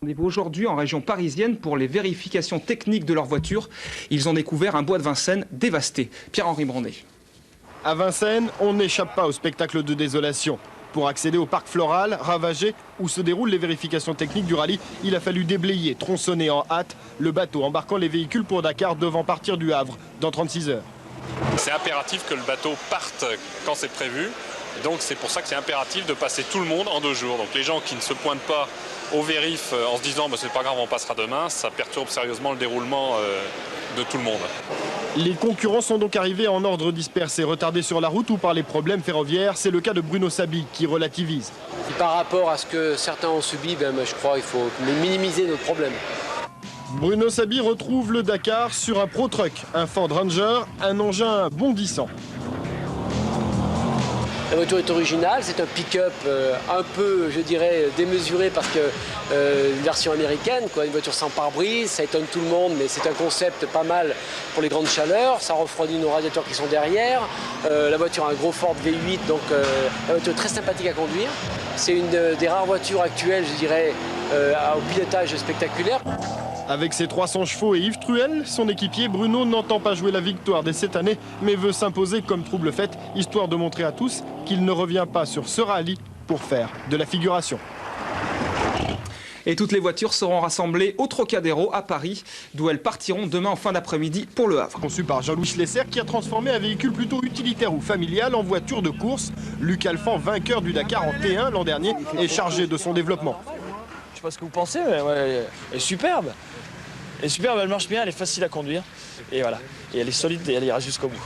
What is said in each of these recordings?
Rendez-vous aujourd'hui en région parisienne pour les vérifications techniques de leur voiture. Ils ont découvert un bois de Vincennes dévasté. Pierre-Henri Brandet. À Vincennes, on n'échappe pas au spectacle de désolation. Pour accéder au parc floral, ravagé, où se déroulent les vérifications techniques du rallye, il a fallu déblayer, tronçonner en hâte le bateau embarquant les véhicules pour Dakar devant partir du Havre dans 36 heures. C'est impératif que le bateau parte quand c'est prévu. Donc c'est pour ça que c'est impératif de passer tout le monde en 2 jours. Donc les gens qui ne se pointent pas au vérif en se disant bah, c'est pas grave, on passera demain, ça perturbe sérieusement le déroulement de tout le monde. Les concurrents sont donc arrivés en ordre dispersé, retardés sur la route ou par les problèmes ferroviaires. C'est le cas de Bruno Sabi qui relativise. Par rapport à ce que certains ont subi, je crois qu'il faut minimiser nos problèmes. Bruno Sabi retrouve le Dakar sur un Pro Truck, un Ford Ranger, un engin bondissant. La voiture est originale, c'est un pick-up un peu, je dirais, démesuré parce que une version américaine, une voiture sans pare-brise, ça étonne tout le monde, mais c'est un concept pas mal pour les grandes chaleurs, ça refroidit nos radiateurs qui sont derrière. La voiture a un gros Ford V8, donc la voiture est très sympathique à conduire. C'est une des rares voitures actuelles, je dirais, au pilotage spectaculaire. Avec ses 300 chevaux et Yves Truel, son équipier Bruno n'entend pas jouer la victoire dès cette année, mais veut s'imposer comme trouble fait, histoire de montrer à tous qu'il ne revient pas sur ce rallye pour faire de la figuration. Et toutes les voitures seront rassemblées au Trocadéro à Paris, d'où elles partiront demain en fin d'après-midi pour Le Havre. Conçu par Jean-Louis Schlesser qui a transformé un véhicule plutôt utilitaire ou familial en voiture de course, Luc Alphand, vainqueur du Dakar en T1 l'an dernier, est chargé de son développement. Je sais pas ce que vous pensez, mais ouais, elle est superbe. Elle est superbe, elle marche bien, elle est facile à conduire. Et voilà, et elle est solide et elle ira jusqu'au bout.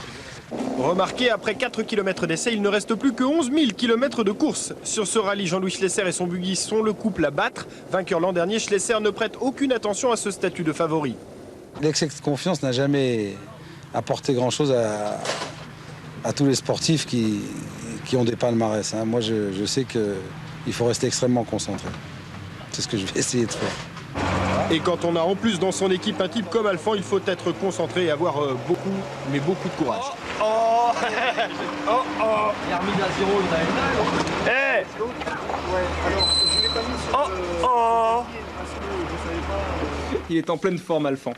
Remarquez, après 4 km d'essai, il ne reste plus que 11 000 km de course. Sur ce rallye, Jean-Louis Schlesser et son buggy sont le couple à battre. Vainqueur l'an dernier, Schlesser ne prête aucune attention à ce statut de favori. L'excès de confiance n'a jamais apporté grand-chose à tous les sportifs qui ont des palmarès. Moi, je sais qu'il faut rester extrêmement concentré. C'est ce que je vais essayer de faire. Et quand on a en plus dans son équipe un type comme Alphand, il faut être concentré et avoir beaucoup de courage. Oh oh oh. Il a remis à 0, il a une Hey. Ouais, alors je l'ai pas mis sur oh oh. Il est en pleine forme, Alphand.